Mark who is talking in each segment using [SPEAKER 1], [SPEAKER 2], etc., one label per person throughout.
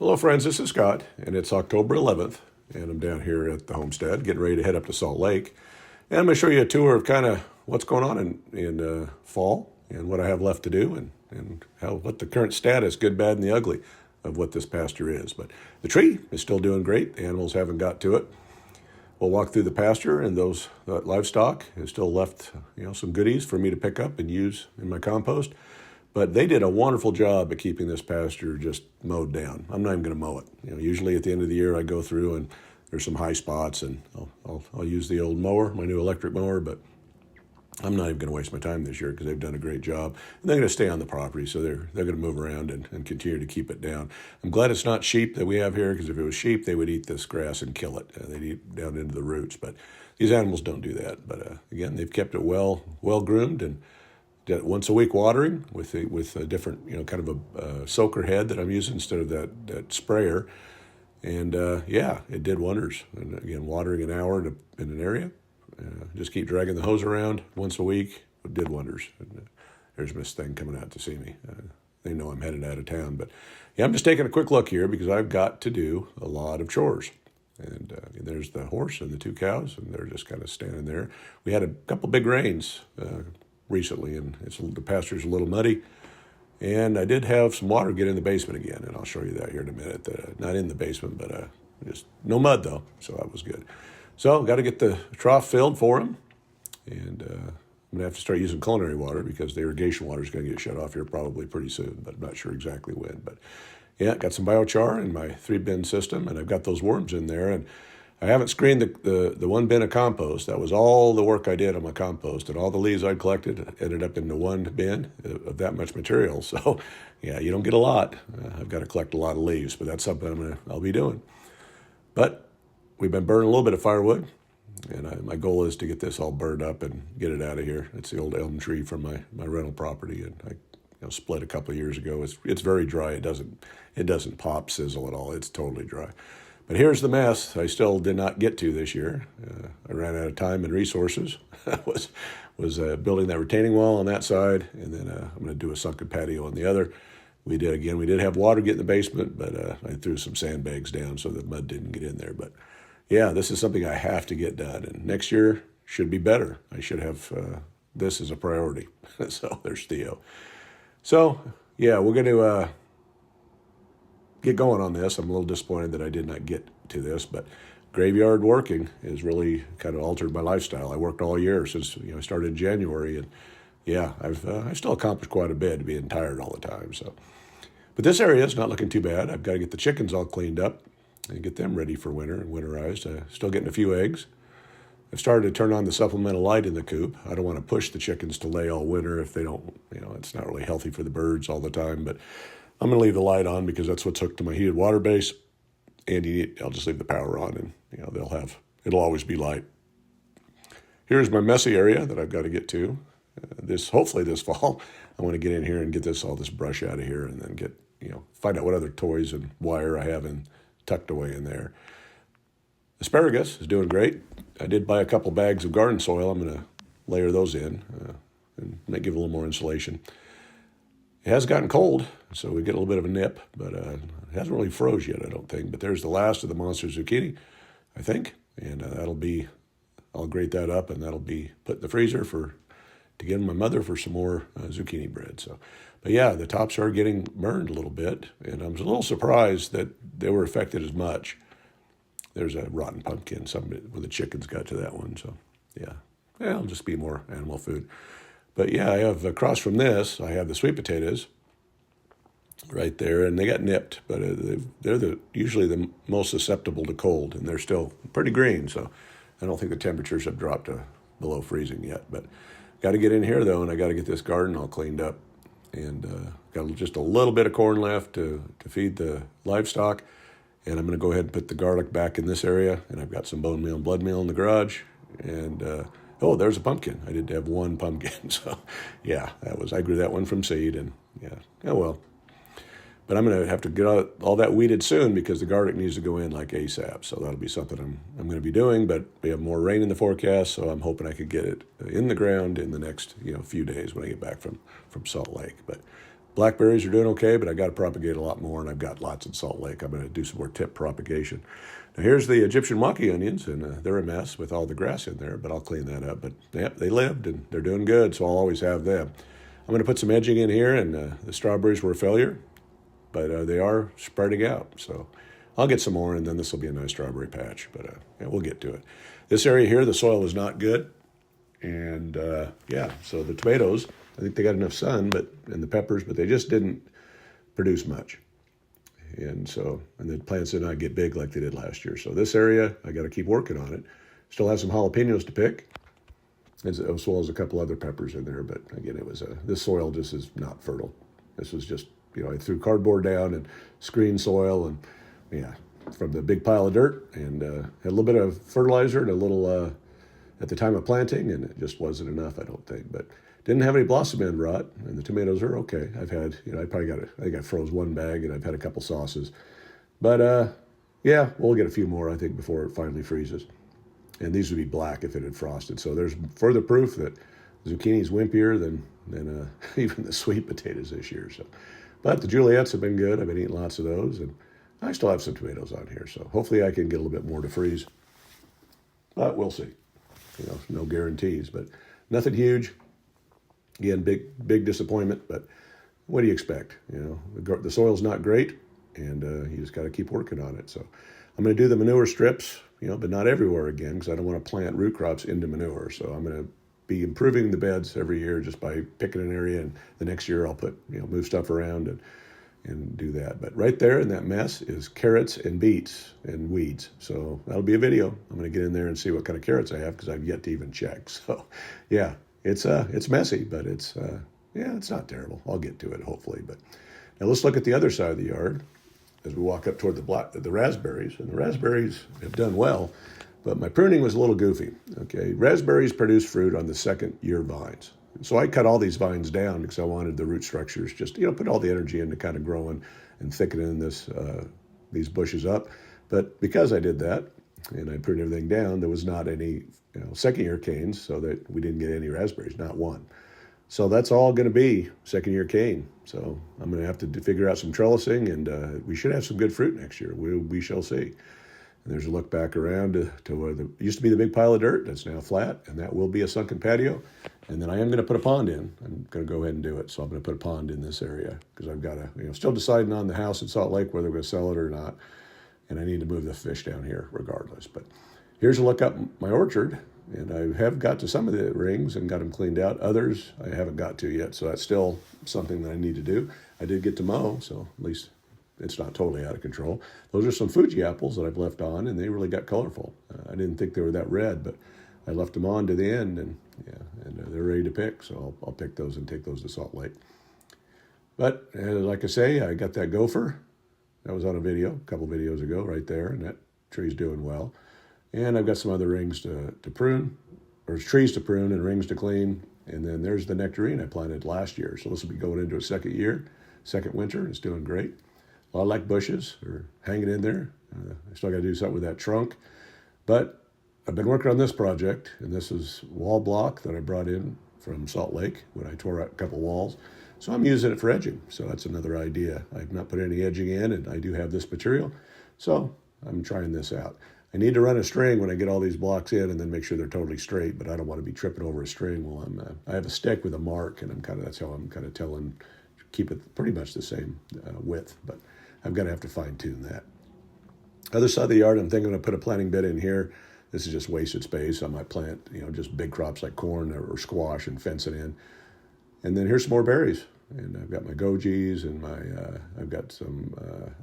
[SPEAKER 1] Hello, friends. This is Scott, and it's October 11th, and I'm down here at the Homestead getting ready to head up to Salt Lake. And I'm going to show you a tour of kind of what's going on in fall and what I have left to do and what the current status, good, bad, and the ugly, of what this pasture is. But the tree is still doing great. The animals haven't got to it. We'll walk through the pasture, and those livestock has still left some goodies for me to pick up and use in my compost. But they did a wonderful job at keeping this pasture just mowed down. I'm not even going to mow it. Usually at the end of the year, I go through and there's some high spots, and I'll use the old mower, my new electric mower. But I'm not even going to waste my time this year because they've done a great job. And they're going to stay on the property, so they're going to move around and continue to keep it down. I'm glad it's not sheep that we have here, because if it was sheep, they would eat this grass and kill it. They'd eat down into the roots. But these animals don't do that. But again, they've kept it well groomed, and once a week watering with a different, kind of a soaker head that I'm using instead of that sprayer. And it did wonders. And again, watering an hour in an area, just keep dragging the hose around once a week. It did wonders. And, there's Miss Thing coming out to see me. They know I'm headed out of town. But yeah, I'm just taking a quick look here because I've got to do a lot of chores. And there's the horse and the two cows, and they're just kind of standing there. We had a couple big rains recently, and the pasture's a little muddy. And I did have some water get in the basement again, and I'll show you that here in a minute. Not in the basement, but just no mud, though, so that was good. So got to get the trough filled for him, and I'm going to have to start using culinary water because the irrigation water is going to get shut off here probably pretty soon, but I'm not sure exactly when. But yeah, got some biochar in my 3-bin system, and I've got those worms in there, and I haven't screened the 1 bin of compost. That was all the work I did on my compost, and all the leaves I'd collected ended up in the 1 bin of that much material. So, yeah, you don't get a lot. I've got to collect a lot of leaves, but that's something I'll be doing. But we've been burning a little bit of firewood, and my goal is to get this all burned up and get it out of here. It's the old elm tree from my rental property, and I split a couple of years ago. It's very dry. It doesn't pop, sizzle at all. It's totally dry. But here's the mess I still did not get to this year. I ran out of time and resources. I was building that retaining wall on that side, and then I'm going to do a sunken patio on the other. We did have water get in the basement, but I threw some sandbags down so the mud didn't get in there. But yeah, this is something I have to get done, and next year should be better. I should have this as a priority. So there's Theo. So yeah, we're going to get going on this. I'm a little disappointed that I did not get to this, but graveyard working has really kind of altered my lifestyle. I worked all year since I started in January, and yeah, I've still accomplished quite a bit, being tired all the time. So, but this area is not looking too bad. I've got to get the chickens all cleaned up and get them ready for winter and winterized. Still getting a few eggs. I've started to turn on the supplemental light in the coop. I don't want to push the chickens to lay all winter if they don't. It's not really healthy for the birds all the time, but I'm going to leave the light on because that's what's hooked to my heated water base, and I'll just leave the power on, and it'll always be light. Here's my messy area that I've got to get to. Hopefully this fall, I want to get in here and get all this brush out of here, and then find out what other toys and wire I have tucked away in there. Asparagus is doing great. I did buy a couple bags of garden soil. I'm going to layer those in and give it a little more insulation. It has gotten cold, so we get a little bit of a nip, but it hasn't really froze yet, I don't think. But there's the last of the monster zucchini, I think, and I'll grate that up, and that'll be put in the freezer to give my mother for some more zucchini bread. So, but yeah, the tops are getting burned a little bit, and I was a little surprised that they were affected as much. There's a rotten pumpkin, when the chickens got to that one. So, yeah, it'll just be more animal food. But yeah, I have across from this, I have the sweet potatoes right there, and they got nipped, but they're usually the most susceptible to cold, and they're still pretty green, so I don't think the temperatures have dropped to below freezing yet. But got to get in here, though, and I got to get this garden all cleaned up, and got just a little bit of corn left to feed the livestock, and I'm going to go ahead and put the garlic back in this area, and I've got some bone meal and blood meal in the garage, and oh, there's a pumpkin. I did have 1 pumpkin. So, yeah, I grew that one from seed, and yeah, oh well. But I'm going to have to get all that weeded soon because the garlic needs to go in like ASAP. So that'll be something I'm going to be doing. But we have more rain in the forecast, so I'm hoping I could get it in the ground in the next few days when I get back from Salt Lake. But Blackberries are doing okay, but I got to propagate a lot more, and I've got lots in Salt Lake. I'm going to do some more tip propagation. Now here's the Egyptian wonky onions, and they're a mess with all the grass in there, but I'll clean that up. But yep, they lived, and they're doing good, so I'll always have them. I'm going to put some edging in here, and the strawberries were a failure, but they are spreading out. So I'll get some more, and then this will be a nice strawberry patch. But yeah, we'll get to it. This area here, the soil is not good, and yeah, so the tomatoes, I think they got enough sun, and the peppers, but they just didn't produce much. And the plants did not get big like they did last year. So this area, I got to keep working on it. Still have some jalapenos to pick, as well as a couple other peppers in there. But again, this soil just is not fertile. This was just, I threw cardboard down and screened soil, and yeah, from the big pile of dirt, and had a little bit of fertilizer and a little at the time of planting, and it just wasn't enough, I don't think. But didn't have any blossom end rot, and the tomatoes are okay. I've had, I think I froze one bag, and I've had a couple sauces. But yeah, we'll get a few more, I think, before it finally freezes. And these would be black if it had frosted. So there's further proof that zucchini's wimpier than even the sweet potatoes this year. So, but the Juliets have been good. I've been eating lots of those, and I still have some tomatoes on here. So hopefully I can get a little bit more to freeze. But we'll see. No guarantees, but nothing huge. Again, big disappointment, but what do you expect? The soil's not great, and you just got to keep working on it. So I'm going to do the manure strips, but not everywhere again, because I don't want to plant root crops into manure. So I'm going to be improving the beds every year just by picking an area, and the next year I'll put, move stuff around and do that. But right there in that mess is carrots and beets and weeds. So that'll be a video. I'm going to get in there and see what kind of carrots I have, because I've yet to even check. So yeah. It's messy, but it's not terrible. I'll get to it hopefully. But now let's look at the other side of the yard as we walk up toward the raspberries. And the raspberries have done well, but my pruning was a little goofy. Okay, raspberries produce fruit on the second year vines. So I cut all these vines down because I wanted the root structures just put all the energy into kind of growing and thickening these bushes up. But because I did that, and I pruned everything down, there was not any second year canes, so that we didn't get any raspberries, not one. So that's all going to be second year cane. So I'm going to have to figure out some trellising, and we should have some good fruit next year. We shall see. And there's a look back around to where it used to be the big pile of dirt that's now flat, and that will be a sunken patio. And then I am going to put a pond in. I'm going to go ahead and do it. So I'm going to put a pond in this area, because I've got to, still deciding on the house in Salt Lake, whether we're going to sell it or not. And I need to move the fish down here regardless. But here's a look up my orchard, and I have got to some of the rings and got them cleaned out. Others I haven't got to yet, so that's still something that I need to do. I did get to mow, so at least it's not totally out of control. Those are some Fuji apples that I've left on, and they really got colorful. I didn't think they were that red, but I left them on to the end, and they're ready to pick. So I'll pick those and take those to Salt Lake. But like I say, I got that gopher. That was on a video, a couple videos ago, right there, and that tree's doing well. And I've got some other rings to prune, or trees to prune and rings to clean. And then there's the nectarine I planted last year. So this will be going into a second winter. It's doing great. A lot of like bushes are hanging in there. I still got to do something with that trunk. But I've been working on this project, and this is wall block that I brought in from Salt Lake when I tore out a couple walls. So I'm using it for edging. So that's another idea. I've not put any edging in, and I do have this material. So I'm trying this out. I need to run a string when I get all these blocks in, and then make sure they're totally straight, but I don't want to be tripping over a string while I have a stick with a mark, and that's how I'm kind of telling, keep it pretty much the same width, but I'm going to have to fine tune that. Other side of the yard, I'm thinking of put a planting bed in here. This is just wasted space. I might plant, just big crops like corn or squash and fence it in. And then here's some more berries. And I've got my gojis, and I've got some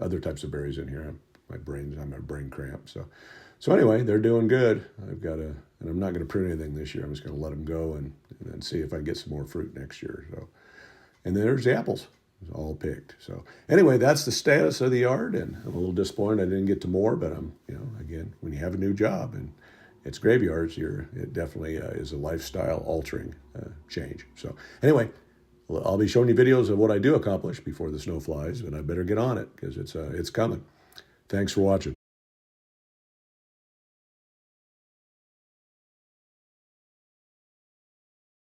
[SPEAKER 1] other types of berries in here. I'm a brain cramp. So anyway, they're doing good. And I'm not going to prune anything this year. I'm just going to let them go and then see if I can get some more fruit next year. So, and then there's the apples. It's all picked. So anyway, that's the status of the yard, and I'm a little disappointed I didn't get to more, but again, when you have a new job and it's graveyards, it definitely is a lifestyle altering change. So anyway, I'll be showing you videos of what I do accomplish before the snow flies, but I better get on it because it's coming. Thanks for watching.